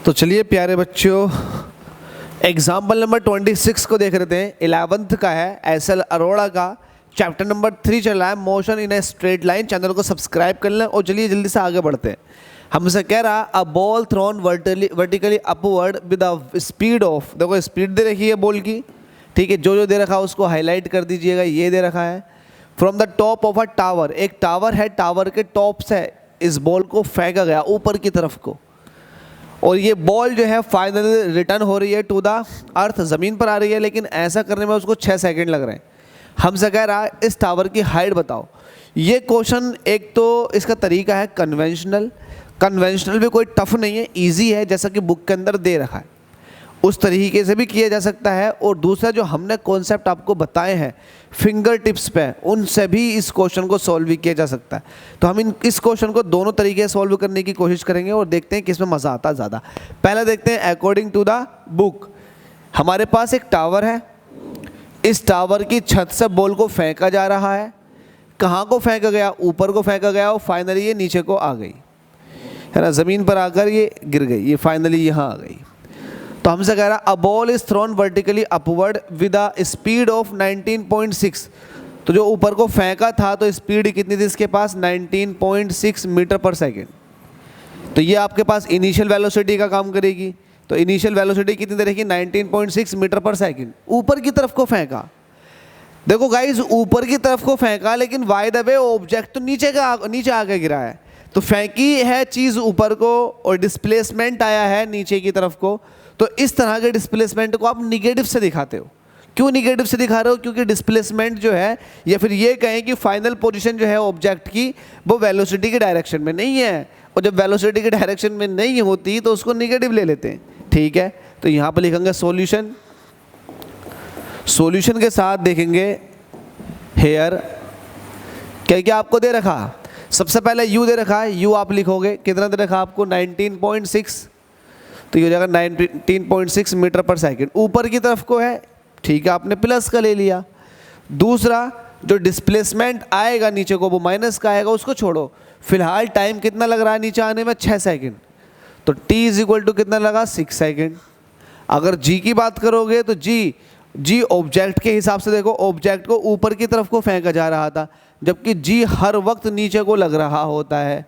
तो चलिए प्यारे बच्चों, एग्जाम्पल नंबर 26 को देख रहे हैं। 11th का है, एस.एल. अरोड़ा का, चैप्टर नंबर 3 चल रहा है, motion in a straight line. Channel को सब्सक्राइब कर लें और चलिए जल्दी से आगे बढ़ते हैं। हमसे कह रहा a ball thrown vertically upward with the speed of, देखो स्पीड दे रखी है बॉल की, ठीक है, जो दे रखा है उसको हाईलाइट कर दीजिएगा। ये दे रखा है from the top of a tower, एक टावर है, टावर के टॉप से इस बॉल को फेंका गया ऊपर की तरफ को, और ये बॉल जो है फाइनली रिटर्न हो रही है टू द अर्थ, ज़मीन पर आ रही है, लेकिन ऐसा करने में उसको 6 सेकंड लग रहे हैं। हमसे कह रहा है इस टावर की हाइट बताओ। ये क्वेश्चन एक तो इसका तरीका है कन्वेंशनल भी कोई टफ नहीं है, इजी है, जैसा कि बुक के अंदर दे रखा है उस तरीके से भी किया जा सकता है। और दूसरा जो हमने कॉन्सेप्ट आपको बताए हैं फिंगर टिप्स पे, उनसे भी इस क्वेश्चन को सॉल्व भी किया जा सकता है। तो हम इस क्वेश्चन को दोनों तरीके से सॉल्व करने की कोशिश करेंगे और देखते हैं किसमें मज़ा आता है ज़्यादा। पहले देखते हैं अकॉर्डिंग टू द बुक। हमारे पास एक टावर है, इस टावर की छत से बॉल को फेंका जा रहा है। कहाँ को फेंका गया? ऊपर को फेंका गया और फाइनली ये नीचे को आ गई, है ना, ज़मीन पर आकर ये गिर गई, ये फाइनली यहाँ आ गई। तो हमसे कह रहा a ball is thrown vertically upward with a speed of 19.6। तो जो ऊपर को फेंका था तो स्पीड कितनी थी इसके पास? 19.6 मीटर पर सेकेंड। तो ये आपके पास इनिशियल वेलोसिटी का काम करेगी। तो इनिशियल वेलोसिटी कितनी रहेगी? 19.6 मीटर पर सेकेंड। ऊपर की तरफ को फेंका, देखो गाइज ऊपर की तरफ को फेंका, लेकिन बाय द वे ऑब्जेक्ट तो नीचे आके गिरा है। तो फेंकी है चीज़ ऊपर को और डिस्प्लेसमेंट आया है नीचे की तरफ को। तो इस तरह के डिस्प्लेसमेंट को आप निगेटिव से दिखाते हो। क्यों निगेटिव से दिखा रहे हो? क्योंकि डिस्प्लेसमेंट जो है, या फिर ये कहें कि फाइनल पोजीशन जो है ऑब्जेक्ट की, वो वेलोसिटी के डायरेक्शन में नहीं है, और जब वेलोसिटी के डायरेक्शन में नहीं होती तो उसको निगेटिव ले लेते हैं, ठीक है। तो यहाँ पर लिखेंगे सॉल्यूशन, सॉल्यूशन के साथ देखेंगे हेयर क्या क्या आपको दे रखा। सबसे पहले u दे रखा है, u आप लिखोगे, कितना दे रखा आपको? 19.6, तो ये हो जाएगा 19.6 मीटर पर सेकंड। ऊपर की तरफ को है, ठीक है, आपने प्लस का ले लिया। दूसरा जो डिस्प्लेसमेंट आएगा नीचे को वो माइनस का आएगा, उसको छोड़ो। फिलहाल टाइम कितना लग रहा है नीचे आने में? 6 सेकंड। तो t इज इक्वल टू कितना लगा? 6 सेकंड। अगर g की बात करोगे तो g ऑब्जेक्ट के हिसाब से देखो, ऑब्जेक्ट को ऊपर की तरफ को फेंका जा रहा था, जबकि g हर वक्त नीचे को लग रहा होता है।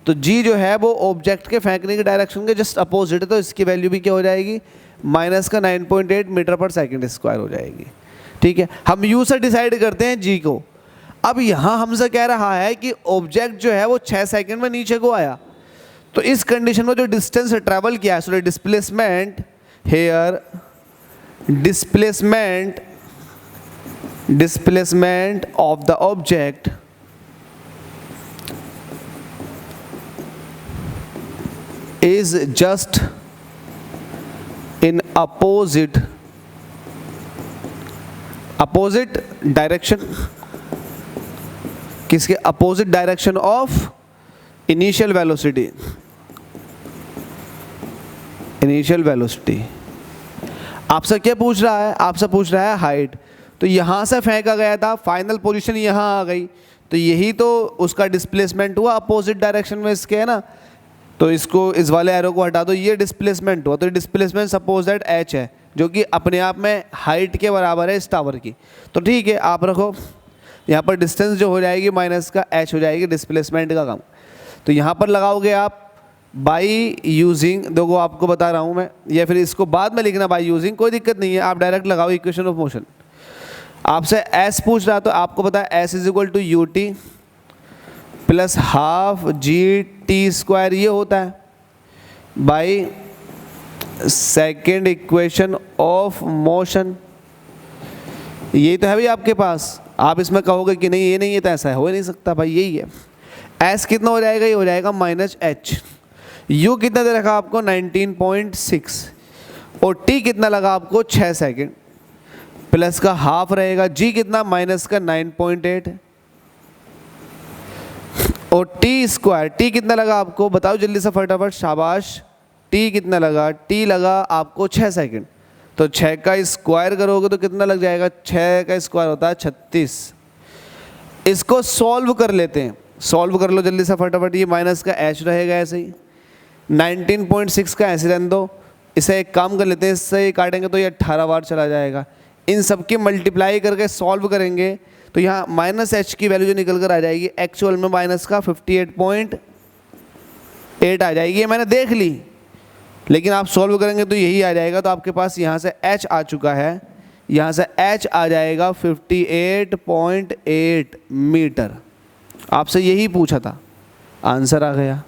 तो g जो है वो ऑब्जेक्ट के फेंकने की डायरेक्शन के जस्ट अपोजिट है, तो इसकी वैल्यू भी क्या हो जाएगी? माइनस का 9.8 मीटर पर सेकंड स्क्वायर हो जाएगी, ठीक है। हम u से डिसाइड करते हैं g को। अब यहाँ हमसे कह रहा है कि ऑब्जेक्ट जो है वो 6 सेकंड में नीचे को आया, तो इस कंडीशन में जो डिस्टेंस ट्रेवल किया है, sorry displacement here, displacement of the object is just in opposite direction, किसके? Opposite direction of initial velocity. आपसे क्या पूछ रहा है? आपसे पूछ रहा है हाइट। तो यहाँ से फेंका गया था, फाइनल पोजीशन यहाँ आ गई, तो यही तो उसका डिस्प्लेसमेंट हुआ अपोजिट डायरेक्शन में इसके, है ना। तो इसको, इस वाले एरो को हटा दो, ये डिस्प्लेसमेंट हुआ। तो डिस्प्लेसमेंट सपोज दैट h है, जो कि अपने आप में हाइट के बराबर है इस टावर की। तो ठीक है, आप रखो यहाँ पर डिस्टेंस जो हो जाएगी माइनस का h हो जाएगी डिस्प्लेसमेंट का काम। तो यहाँ पर लगाओगे आप बाई यूजिंग, देखो आपको बता रहा हूँ मैं, या फिर इसको बाद में लिखना बाई यूजिंग, कोई दिक्कत नहीं है, आप डायरेक्ट लगाओ इक्वेशन ऑफ मोशन। आपसे s पूछ रहा, तो आपको पता है s is equal to u t plus half g t square, ये होता है by second equation of motion. यही तो है भाई आपके पास। आप इसमें कहोगे कि नहीं ये नहीं है, तो ऐसा हो ही नहीं सकता भाई, यही है। एस कितना हो जाएगा? ये हो जाएगा माइनस एच। यू कितना दे रखा आपको? 19.6, और टी कितना लगा आपको? 6 सेकेंड, प्लस का हाफ रहेगा, जी कितना? माइनस का 9.8, और टी स्क्वायर, टी कितना लगा आपको? बताओ जल्दी से फटाफट, शाबाश। टी कितना लगा? टी लगा आपको 6 सेकंड। तो 6 का स्क्वायर करोगे तो कितना लग जाएगा? 6 का स्क्वायर होता है 36। इसको सॉल्व कर लेते हैं, सॉल्व कर लो जल्दी से फटाफट। ये माइनस का एच रहेगा ऐसे ही, 19.6 का ऐसे रहने दो, इसे एक काम कर लेते हैं, इससे ये काटेंगे तो ये 18 बार चला जाएगा। इन सब की मल्टीप्लाई करके सॉल्व करेंगे तो यहाँ माइनस एच की वैल्यू जो निकल कर आ जाएगी एक्चुअल में माइनस का 58.8 आ जाएगी। ये मैंने देख ली, लेकिन आप सॉल्व करेंगे तो यही आ जाएगा। तो आपके पास यहाँ से एच आ चुका है, यहाँ से एच आ जाएगा 58.8 मीटर। आपसे यही पूछा था, आंसर आ गया।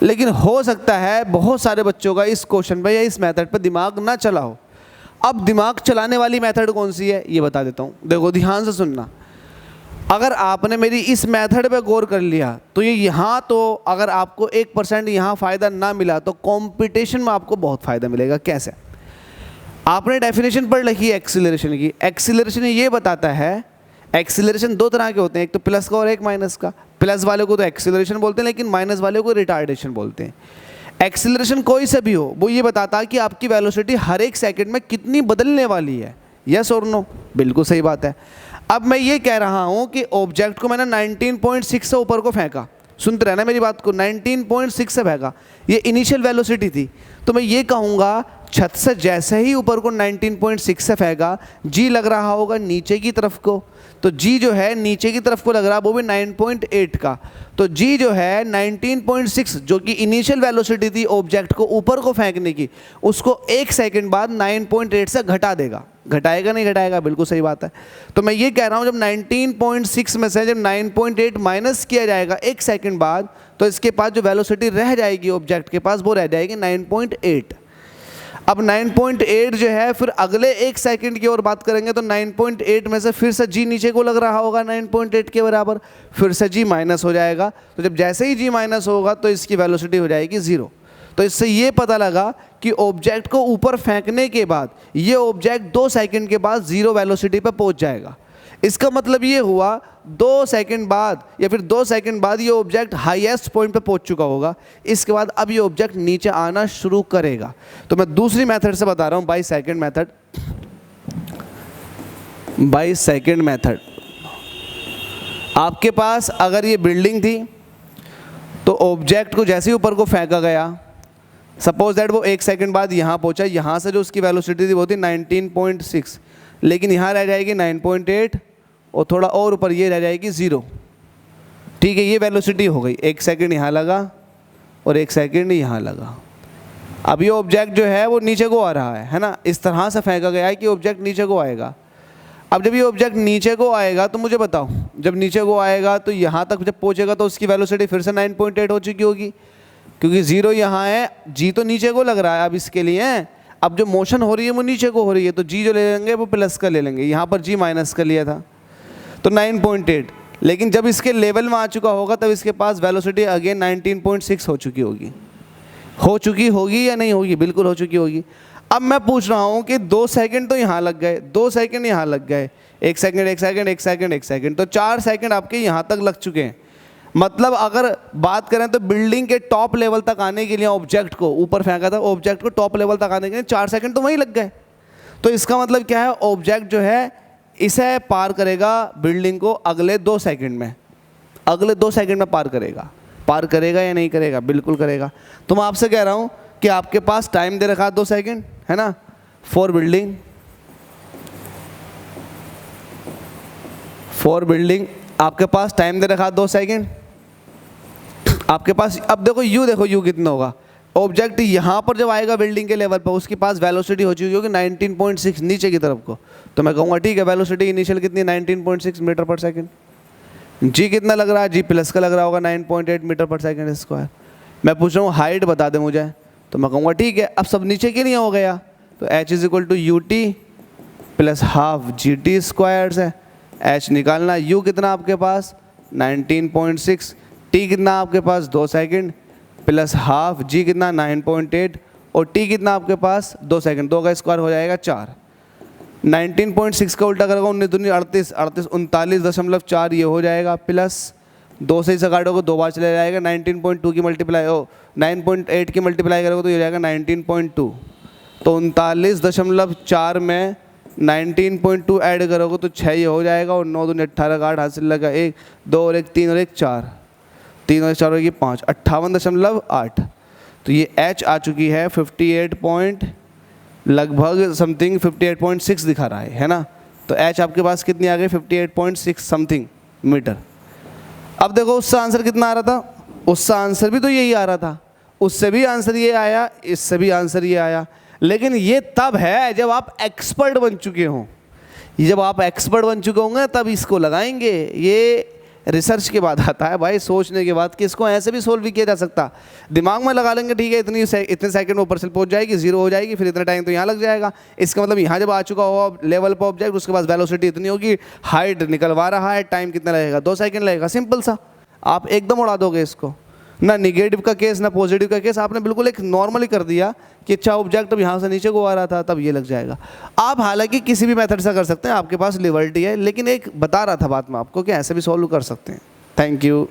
लेकिन हो सकता है बहुत सारे बच्चों का इस क्वेश्चन पे या इस मेथड पे दिमाग ना चला हो। अब दिमाग चलाने वाली मेथड कौन सी है ये बता देता हूँ, देखो ध्यान से सुनना। अगर आपने मेरी इस मेथड पे गौर कर लिया तो ये यहाँ, तो अगर आपको 1% यहाँ फ़ायदा ना मिला तो कंपटीशन में आपको बहुत फ़ायदा मिलेगा। कैसे? आपने डेफिनेशन पढ़ रखी है एक्सीलरेशन की। एक्सीलरेशन ये बताता है, एक्सीलरेशन दो तरह के होते हैं, एक तो प्लस का और एक माइनस का। प्लस वाले को तो एक्सीलरेशन बोलते हैं, लेकिन माइनस वाले को रिटार्डेशन बोलते हैं। एक्सीलरेशन कोई से भी हो, वो ये बताता है कि आपकी वेलोसिटी हर एक सेकंड में कितनी बदलने वाली है। यस और नो? बिल्कुल सही बात है। अब मैं ये कह रहा हूँ कि ऑब्जेक्ट को मैंने 19.6 से ऊपर को फेंका, सुनते रहना मेरी बात को, 19.6 से फेंका, ये इनिशियल वेलोसिटी थी। तो मैं ये कहूँगा छत से जैसे ही ऊपर को 19.6 से फेंका, जी लग रहा होगा नीचे की तरफ को, तो जी जो है नीचे की तरफ को लग रहा है, वो भी 9.8 का। तो जी जो है 19.6 जो कि इनिशियल वेलोसिटी थी ऑब्जेक्ट को ऊपर को फेंकने की, उसको एक सेकंड बाद 9.8 से घटा देगा। घटाएगा नहीं घटाएगा? बिल्कुल सही बात है। तो मैं ये कह रहा हूँ जब 19.6 में से जब 9.8 माइनस किया जाएगा एक सेकंड बाद, तो इसके पास जो वेलोसिटी रह जाएगी ऑब्जेक्ट के पास वो रह जाएगी 9.8। अब 9.8 जो है, फिर अगले एक सेकंड की ओर बात करेंगे तो 9.8 में से फिर से जी नीचे को लग रहा होगा 9.8 के बराबर, फिर से जी माइनस हो जाएगा। तो जब जैसे ही जी माइनस होगा तो इसकी वेलोसिटी हो जाएगी 0। तो इससे ये पता लगा कि ऑब्जेक्ट को ऊपर फेंकने के बाद ये ऑब्जेक्ट 2 सेकंड के बाद 0 वेलोसिटी पर पहुंच जाएगा। इसका मतलब ये हुआ 2 सेकंड बाद या फिर 2 सेकंड बाद ये ऑब्जेक्ट हाईएस्ट पॉइंट पे पहुंच चुका होगा। इसके बाद अब ये ऑब्जेक्ट नीचे आना शुरू करेगा। तो मैं दूसरी मेथड से बता रहा हूँ, by second method. By second method, आपके पास अगर ये बिल्डिंग थी तो ऑब्जेक्ट को जैसे ही ऊपर को फेंका गया, सपोज दैट वो 1 सेकंड बाद यहाँ पहुँचा, यहाँ से जो उसकी वेलोसिटी थी वो थी 19.6, लेकिन यहाँ रह जाएगी 9.8 और थोड़ा और ऊपर ये रह जाएगी 0। ठीक है, ये वेलोसिटी हो गई। 1 सेकंड यहाँ लगा और 1 सेकंड यहाँ लगा। अब ये ऑब्जेक्ट जो है वो नीचे को आ रहा है ना, इस तरह से फेंका गया है कि ऑब्जेक्ट नीचे को आएगा। अब जब ये ऑब्जेक्ट नीचे को आएगा तो मुझे बताओ, जब नीचे को आएगा तो यहाँ तक जब पहुँचेगा तो उसकी वेलोसिटी फिर से 9.8 हो चुकी होगी, क्योंकि 0 यहाँ है, जी तो नीचे को लग रहा है अब इसके लिए। अब जो मोशन हो रही है वो नीचे को हो रही है, तो जी जो ले लेंगे वो प्लस का ले लेंगे, यहाँ पर जी माइनस का लिया था तो 9.8। लेकिन जब इसके लेवल में आ चुका होगा तब इसके पास वेलोसिटी अगेन 19.6 हो चुकी होगी। हो चुकी होगी या नहीं होगी? बिल्कुल हो चुकी होगी। अब मैं पूछ रहा हूँ कि 2 सेकंड तो यहाँ लग गए, 2 सेकंड यहाँ लग गए, 1 सेकंड 1 सेकंड 1 सेकंड 1 सेकंड, तो 4 सेकंड आपके यहाँ तक लग चुके हैं। मतलब अगर बात करें तो बिल्डिंग के टॉप लेवल तक आने के लिए ऑब्जेक्ट को ऊपर फेंका था, ऑब्जेक्ट को टॉप लेवल तक आने के लिए 4 सेकंड तो वहीं लग गए। तो इसका मतलब क्या है, ऑब्जेक्ट जो है इसे पार करेगा बिल्डिंग को अगले 2 सेकंड में, अगले 2 सेकंड में पार करेगा। पार करेगा या नहीं करेगा? बिल्कुल करेगा। तो मैं आपसे कह रहा हूँ कि आपके पास टाइम दे रखा है 2 सेकंड, है ना, फॉर बिल्डिंग आपके पास टाइम दे रखा 2 सेकंड आपके पास। अब देखो यू कितना होगा, ऑब्जेक्ट यहाँ पर जब आएगा बिल्डिंग के लेवल पर उसके पास वेलोसिटी हो चुकी होगी 19.6 नीचे की तरफ को। तो मैं कहूँगा ठीक है, वेलोसिटी इनिशियल कितनी 19.6 मीटर पर सेकंड। जी कितना लग रहा है? जी प्लस का लग रहा होगा 9.8 मीटर पर सेकंड स्क्वायर। मैं पूछ रहा हूँ हाइट बता दे मुझे, तो मैं कहूँगा ठीक है, अब सब नीचे के लिए हो गया तो h = UT plus half GT square है। h निकालना, u कितना आपके पास 19.6, t कितना आपके पास 2 सेकंड प्लस हाफ, g कितना 9.8 और t कितना आपके पास 2 सेकंड, 2 का स्क्वायर हो जाएगा 4। 19.6 का उल्टा करेगा 19 दूनी 38, 38 39.4 ये हो जाएगा, प्लस 2 से इसे काटोगे 2 बार चले जाएगा, 19.2 की मल्टीप्लाई 9.8 की मल्टीप्लाई करोगे तो ये जाएगा 19.2। तो 39.4 में 19.2 ऐड करोगे तो 6 ये हो जाएगा और 9 दूनी 18 का 8 हासिल लगा 1 2 और 1 3 और 1 4, 3 और 4 होगी 5, 58.8। तो ये h आ चुकी है 58 पॉइंट लगभग समथिंग 58.6 दिखा रहा है ना। तो h आपके पास कितनी आ गई 58.6 समथिंग मीटर। अब देखो उसका आंसर कितना आ रहा था, उसका आंसर भी तो यही आ रहा था, उससे भी आंसर ये आया, इससे भी आंसर ये आया। लेकिन ये तब है जब आप एक्सपर्ट बन चुके हों, जब आप एक्सपर्ट बन चुके होंगे तब इसको लगाएंगे। ये रिसर्च के बाद आता है भाई, सोचने के बाद कि इसको ऐसे भी सोल्व भी किया जा सकता। दिमाग में लगा लेंगे ठीक है इतने सेकंड में ऊपर से पहुंच जाएगी, जीरो हो जाएगी, फिर इतना टाइम तो यहाँ लग जाएगा। इसका मतलब यहाँ जब आ चुका हो लेवल पर ऑब्जेक्ट, उसके बाद वेलोसिटी इतनी होगी, हाइट निकलवा रहा है, टाइम कितना लगेगा 2 सेकंड लगेगा, सिंपल सा। आप एकदम उड़ा दोगे इसको, ना निगेटिव का केस ना पॉजिटिव का केस, आपने बिल्कुल एक नॉर्मली कर दिया कि अच्छा ऑब्जेक्ट अब यहाँ से नीचे को आ रहा था तब ये लग जाएगा। आप हालांकि किसी भी मेथड से कर सकते हैं, आपके पास लिबर्टी है, लेकिन एक बता रहा था बात मैं आपको कि ऐसे भी सॉल्व कर सकते हैं। Thank you.